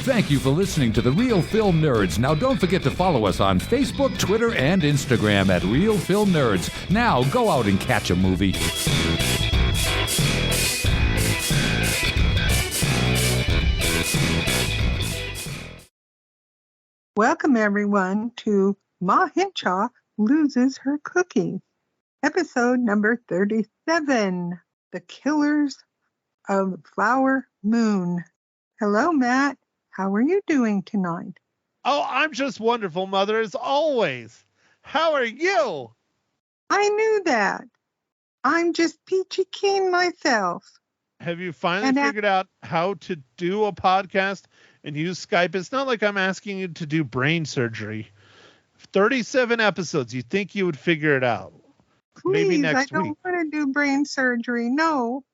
Speaker 1: Thank you for listening to The Real Film Nerds. Now, don't forget to follow us on Facebook, Twitter, and Instagram at Real Film Nerds. Now, go out and catch a movie.
Speaker 5: Welcome, everyone, to Ma Hinshaw Loses Her Cookie, episode number 37, The Killers of Flower Moon. Hello, Matt. How are you doing tonight?
Speaker 2: Oh, I'm just wonderful, Mother, as always. How are you?
Speaker 5: I knew that. I'm just peachy keen myself.
Speaker 2: Have you finally figured out how to do a podcast and use Skype? It's not like I'm asking you to do brain surgery. 37 episodes. You think you would figure it out?
Speaker 5: Please,
Speaker 2: maybe next
Speaker 5: I don't
Speaker 2: week.
Speaker 5: want to do brain surgery. No.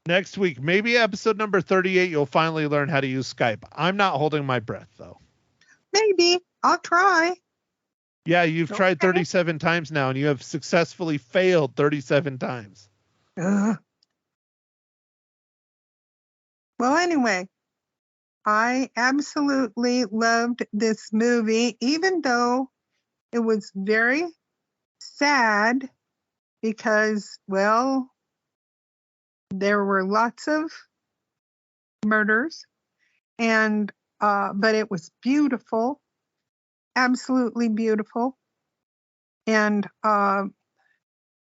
Speaker 2: Next week, maybe episode number 38, you'll finally learn how to use Skype. I'm not holding my breath, though.
Speaker 5: Maybe. I'll try.
Speaker 2: Yeah, you've tried 37 times now, and you have successfully failed 37 times.
Speaker 5: Ugh. Well, anyway, I absolutely loved this movie, even though it was very sad because, well, there were lots of murders, and but it was beautiful, absolutely beautiful, and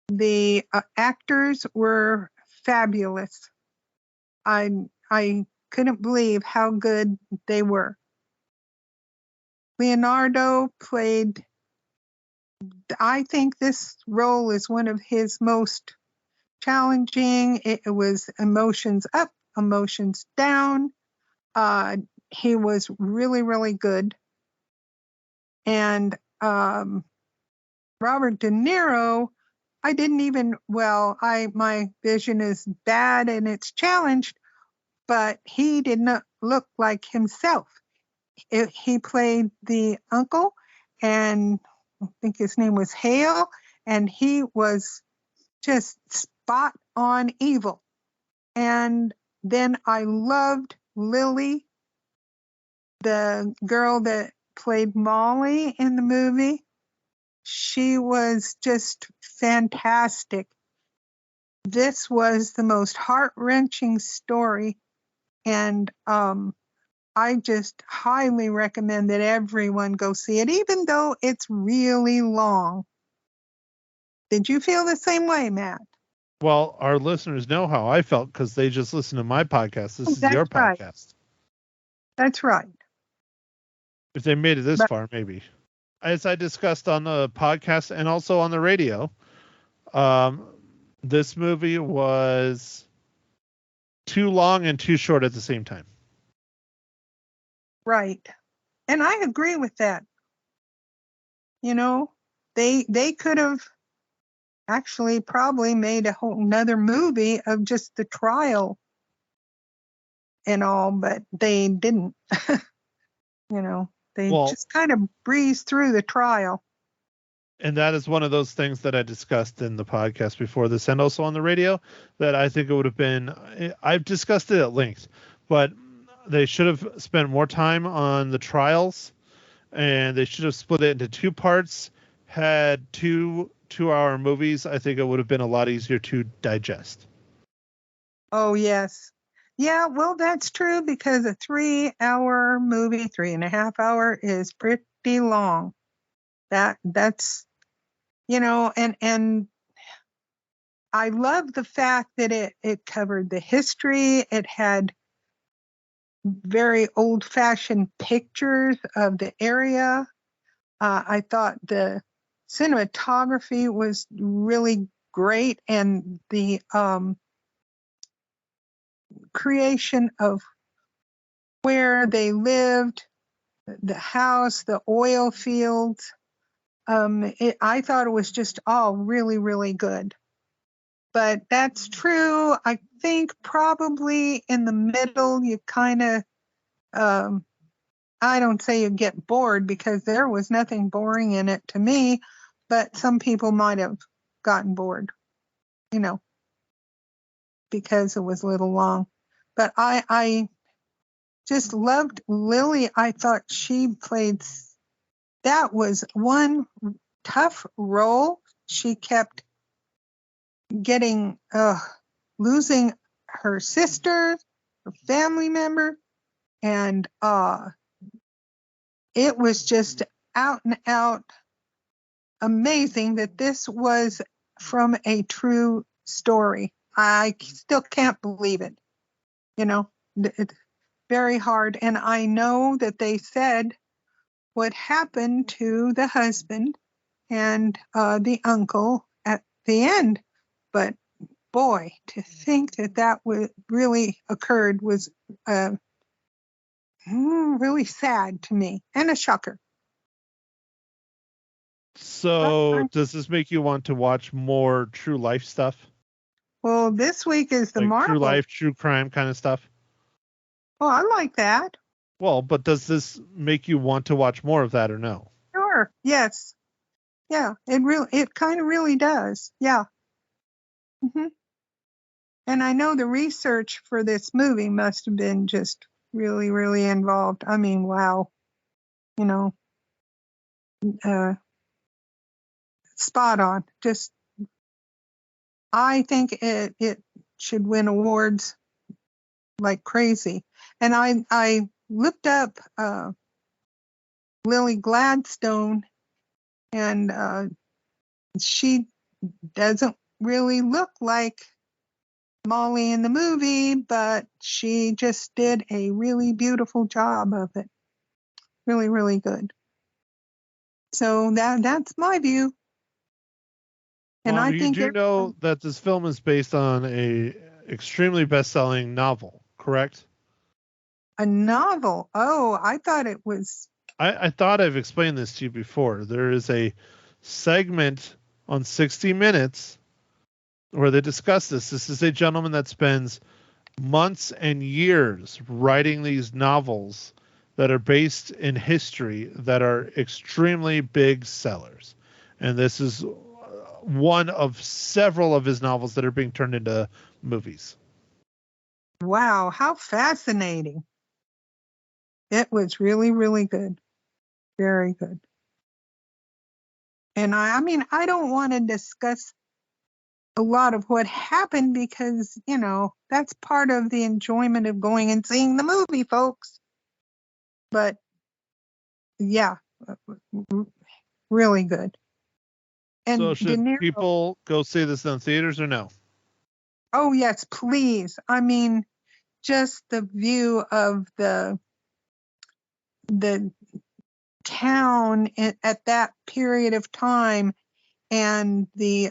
Speaker 5: the actors were fabulous. I couldn't believe how good they were. Leonardo played, I think this role is one of his most challenging. It was emotions up, emotions down. He was really, really good. And Robert De Niro, I didn't even, my vision is bad and it's challenged, but he did not look like himself. He played the uncle, and I think his name was Hale, and he was just spot on evil. And then I loved Lily, the girl that played Molly in the movie. She was just fantastic. This was the most heart-wrenching story, and I just highly recommend that everyone go see it, even though it's really long. Did you feel the same way, Matt?
Speaker 2: Well, our listeners know how I felt because they just listen to my podcast. This is your
Speaker 5: right.
Speaker 2: podcast.
Speaker 5: That's right.
Speaker 2: If they made it this far, maybe. As I discussed on the podcast and also on the radio, this movie was too long and too short at the same time.
Speaker 5: Right. And I agree with that. You know, they could have actually probably made a whole nother movie of just the trial and all, but they didn't. They just kind of breezed through the trial.
Speaker 2: And that is one of those things that I discussed in the podcast before this and also on the radio, that I think it would have been, I've discussed it at length, but they should have spent more time on the trials, and they should have split it into two parts. Had two 2-hour movies, I think it would have been a lot easier to digest.
Speaker 5: Oh, yes. Yeah, well, that's true, because a 3-hour movie, 3.5 hour, is pretty long. That's, and I love the fact that it covered the history. It had very old-fashioned pictures of the area. I thought the cinematography was really great, and the creation of where they lived, the house, the oil fields. I thought it was just all really, really good. But that's true. I think probably in the middle, you kind of, I don't say you get bored because there was nothing boring in it to me, but some people might have gotten bored, because it was a little long. But I just loved Lily. I thought she played, that was one tough role. She kept getting, losing her sister, her family member, and it was just out and out amazing that this was from a true story. I still can't believe it. It's very hard. And I know that they said what happened to the husband and the uncle at the end. But boy, to think that really occurred was really sad to me and a shocker.
Speaker 2: So does this make you want to watch more true life stuff?
Speaker 5: Well, this week is the
Speaker 2: like
Speaker 5: Marvel.
Speaker 2: True life, true crime kind of stuff?
Speaker 5: Well, I like that.
Speaker 2: Well, but does this make you want to watch more of that or no?
Speaker 5: Sure. Yes. Yeah. It kind of really does. Yeah. Mm-hmm. And I know the research for this movie must have been just really, really involved. I mean, wow. Spot on. Just, I think it should win awards like crazy. And I looked up Lily Gladstone, and she doesn't really look like Molly in the movie, but she just did a really beautiful job of it. Really, really good. So that's my view. And I think
Speaker 2: you know that this film is based on a extremely best-selling novel, correct?
Speaker 5: A novel. Oh, I thought it was.
Speaker 2: I thought I've explained this to you before. There is a segment on 60 Minutes where they discuss this. This is a gentleman that spends months and years writing these novels that are based in history that are extremely big sellers. And this is one of several of his novels that are being turned into movies.
Speaker 5: Wow, how fascinating. It was really, really good. Very good. And I mean, I don't want to discuss a lot of what happened because, that's part of the enjoyment of going and seeing the movie, folks. But yeah, really good. And
Speaker 2: so should people go see this in theaters or no?
Speaker 5: Oh, yes, please. I mean, just the view of the town at that period of time and the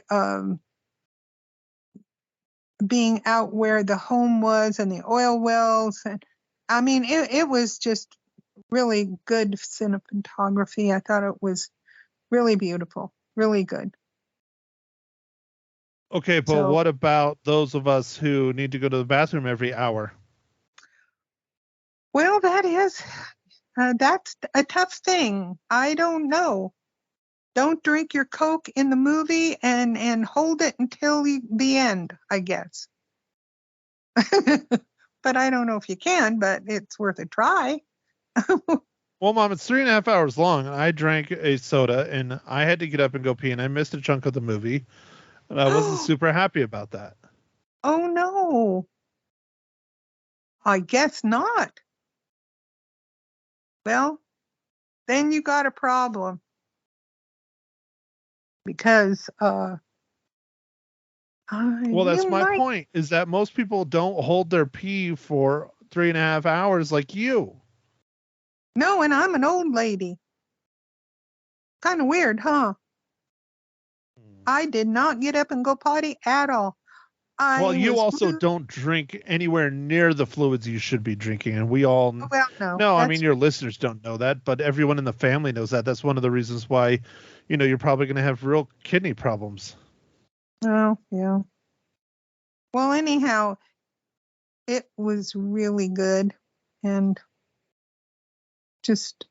Speaker 5: being out where the home was and the oil wells. And I mean, it was just really good cinematography. I thought it was really beautiful, really good.
Speaker 2: Okay, but what about those of us who need to go to the bathroom every hour?
Speaker 5: Well, that's a tough thing. I don't know. Don't drink your Coke in the movie and hold it until the end, I guess. But I don't know if you can, but it's worth a try.
Speaker 2: Well, Mom, it's 3.5 hours long. And I drank a soda and I had to get up and go pee, and I missed a chunk of the movie. And I wasn't super happy about that.
Speaker 5: Oh, no. I guess not. Well, then you got a problem. Because,
Speaker 2: well, that's my point, is that most people don't hold their pee for 3.5 hours like you.
Speaker 5: No, and I'm an old lady. Kind of weird, huh? I did not get up and go potty at all.
Speaker 2: Well, you also don't drink anywhere near the fluids you should be drinking, and we all no, I mean, your listeners don't know that, but everyone in the family knows that. That's one of the reasons why, you're probably going to have real kidney problems.
Speaker 5: Oh, yeah. Well, anyhow, it was really good. And just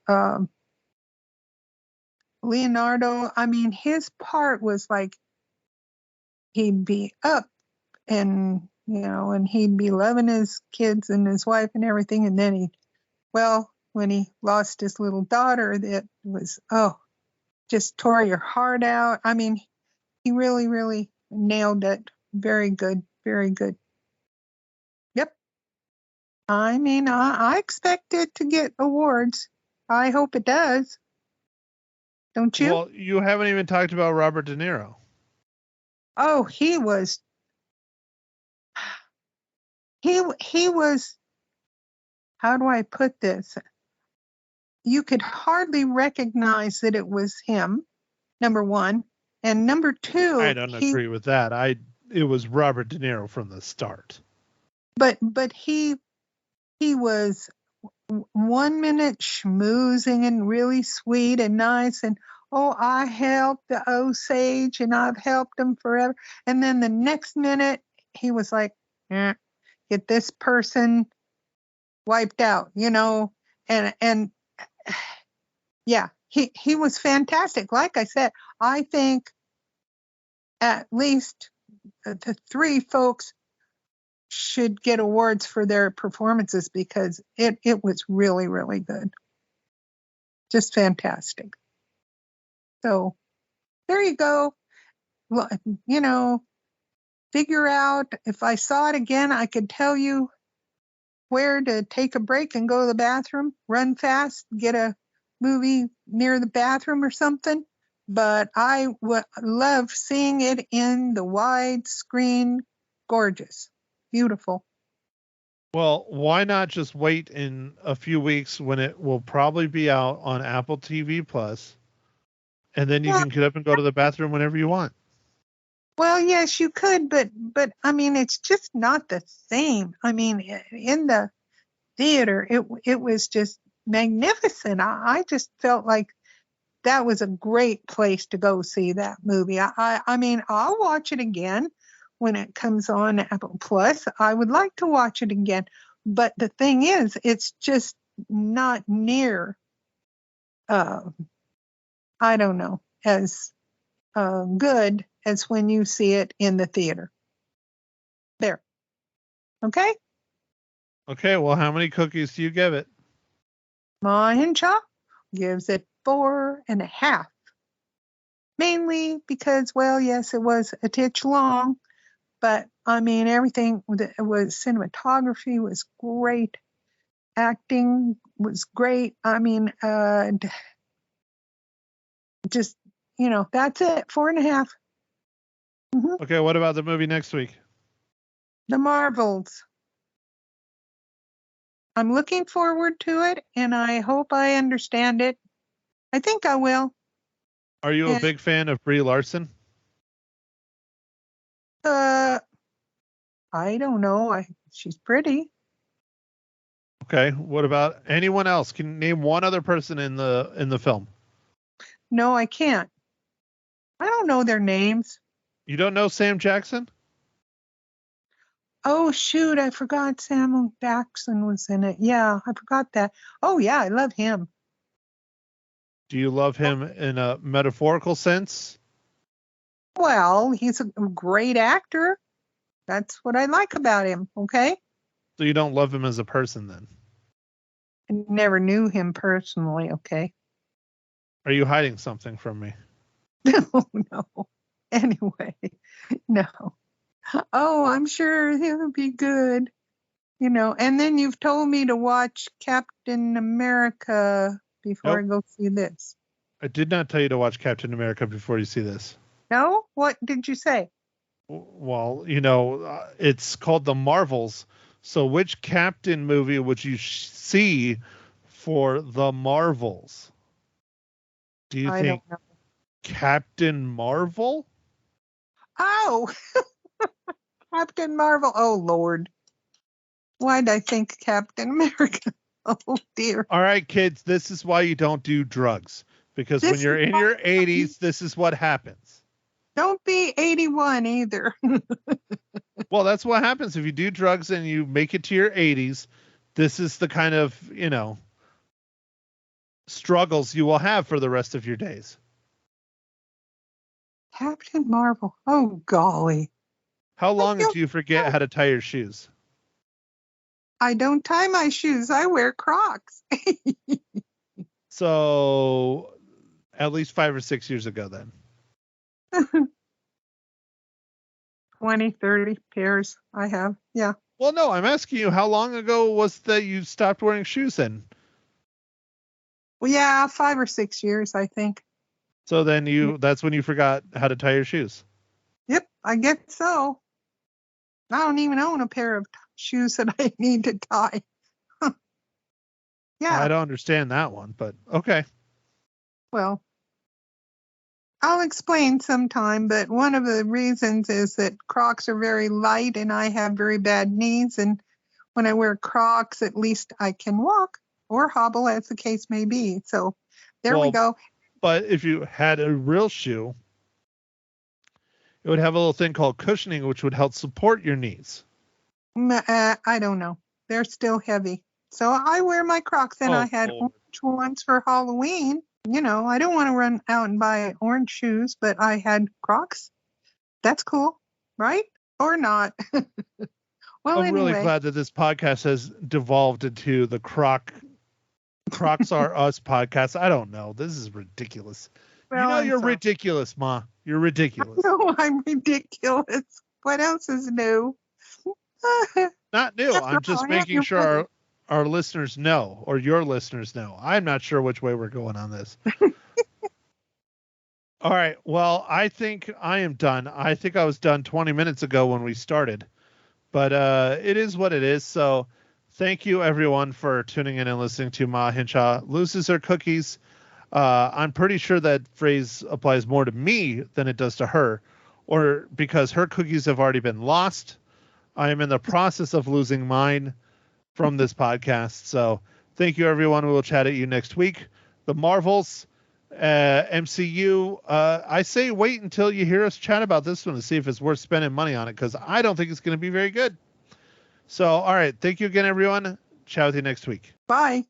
Speaker 5: Leonardo, I mean, his part was like he'd be up and, and he'd be loving his kids and his wife and everything. And then when he lost his little daughter, that was, just tore your heart out. I mean, he really, really nailed it. Very good. Very good. Yep. I mean, I expect it to get awards. I hope it does. Don't you?
Speaker 2: Well, you haven't even talked about Robert De Niro.
Speaker 5: Oh, he was, how do I put this? You could hardly recognize that it was him, number one. And number two,
Speaker 2: I don't agree with that. It was Robert De Niro from the start.
Speaker 5: But he was 1 minute schmoozing and really sweet and nice and I helped the Osage and I've helped him forever. And then the next minute he was like, get this person wiped out, and yeah, he was fantastic. Like I said, I think at least the three folks should get awards for their performances because it was really, really good. Just fantastic. So there you go. Well, figure out if I saw it again, I could tell you where to take a break and go to the bathroom, run fast, get a movie near the bathroom or something. But I love seeing it in the wide screen. Gorgeous. Beautiful.
Speaker 2: Well, why not just wait in a few weeks when it will probably be out on Apple TV Plus, and then you can get up and go to the bathroom whenever you want.
Speaker 5: Well, yes, you could, but I mean, it's just not the same. I mean, in the theater, it was just magnificent. I just felt like that was a great place to go see that movie. I mean, I'll watch it again when it comes on Apple Plus. I would like to watch it again. But the thing is, it's just not near, I don't know, as good as when you see it in the theater. There. Okay?
Speaker 2: Okay, well, how many cookies do you give it?
Speaker 5: Ma Hinshaw gives it 4.5. Mainly because, well, yes, it was a titch long, but I mean, everything was cinematography was great. Acting was great. I mean, just, that's it. 4.5. Mm-hmm.
Speaker 2: Okay, what about the movie next week?
Speaker 5: The Marvels. I'm looking forward to it, and I hope I understand it. I think I will.
Speaker 2: Are you a big fan of Brie Larson?
Speaker 5: I don't know. She's pretty.
Speaker 2: Okay, what about anyone else? Can you name one other person in the film?
Speaker 5: No, I can't. I don't know their names.
Speaker 2: You don't know Sam Jackson?
Speaker 5: Oh, shoot. I forgot Samuel Jackson was in it. Yeah, I forgot that. Oh, yeah, I love him.
Speaker 2: Do you love him in a metaphorical sense?
Speaker 5: Well, he's a great actor. That's what I like about him, okay?
Speaker 2: So you don't love him as a person then?
Speaker 5: I never knew him personally, okay?
Speaker 2: Are you hiding something from me?
Speaker 5: No. Anyway, no. Oh, I'm sure he'll be good. And then you've told me to watch Captain America before I go see this.
Speaker 2: I did not tell you to watch Captain America before you see this.
Speaker 5: No? What did you say?
Speaker 2: Well, it's called The Marvels. So which Captain movie would you see for The Marvels? Do you think
Speaker 5: don't know.
Speaker 2: Captain Marvel?
Speaker 5: Oh, Captain Marvel. Oh, Lord. Why'd I think Captain America? Oh, dear.
Speaker 2: All right, kids, this is why you don't do drugs. Because when you're in your 80s, this is what happens.
Speaker 5: Don't be 81 either.
Speaker 2: Well, that's what happens if you do drugs and you make it to your 80s. This is the kind of, struggles you will have for the rest of your days.
Speaker 5: Captain Marvel. Oh, golly.
Speaker 2: How long do you forget how to tie your shoes?
Speaker 5: I don't tie my shoes. I wear Crocs.
Speaker 2: So at least 5 or 6 years ago then.
Speaker 5: 20, 30 pairs I have. Yeah.
Speaker 2: Well, no, I'm asking you, how long ago was that you stopped wearing shoes then?
Speaker 5: Well, yeah, 5 or 6 years, I think.
Speaker 2: So then that's when you forgot how to tie your shoes.
Speaker 5: Yep, I guess so. I don't even own a pair of shoes that I need to tie. Yeah.
Speaker 2: I don't understand that one, but okay.
Speaker 5: Well, I'll explain sometime, but one of the reasons is that Crocs are very light and I have very bad knees. And when I wear Crocs, at least I can walk or hobble, as the case may be. So there we go.
Speaker 2: But if you had a real shoe, it would have a little thing called cushioning, which would help support your knees.
Speaker 5: I don't know. They're still heavy. So I wear my Crocs, and I had orange ones for Halloween. I don't want to run out and buy orange shoes, but I had Crocs. That's cool, right? Or not. Well,
Speaker 2: I'm really glad that this podcast has devolved into the Crocs Are Us podcast. I don't know. This is ridiculous.
Speaker 5: Well,
Speaker 2: you're ridiculous, Ma. You're ridiculous.
Speaker 5: No, I'm ridiculous. What else is new?
Speaker 2: Not new. I'm just making sure our listeners know, or your listeners know. I'm not sure which way we're going on this. All right. Well, I think I am done. I think I was done 20 minutes ago when we started, but it is what it is. So thank you, everyone, for tuning in and listening to Ma Hinshaw loses her cookies. I'm pretty sure that phrase applies more to me than it does to her, or because her cookies have already been lost. I am in the process of losing mine from this podcast. So thank you, everyone. We will chat at you next week. The Marvels, MCU. I say wait until you hear us chat about this one to see if it's worth spending money on it, because I don't think it's going to be very good. So, all right. Thank you again, everyone. Chat with you next week.
Speaker 5: Bye.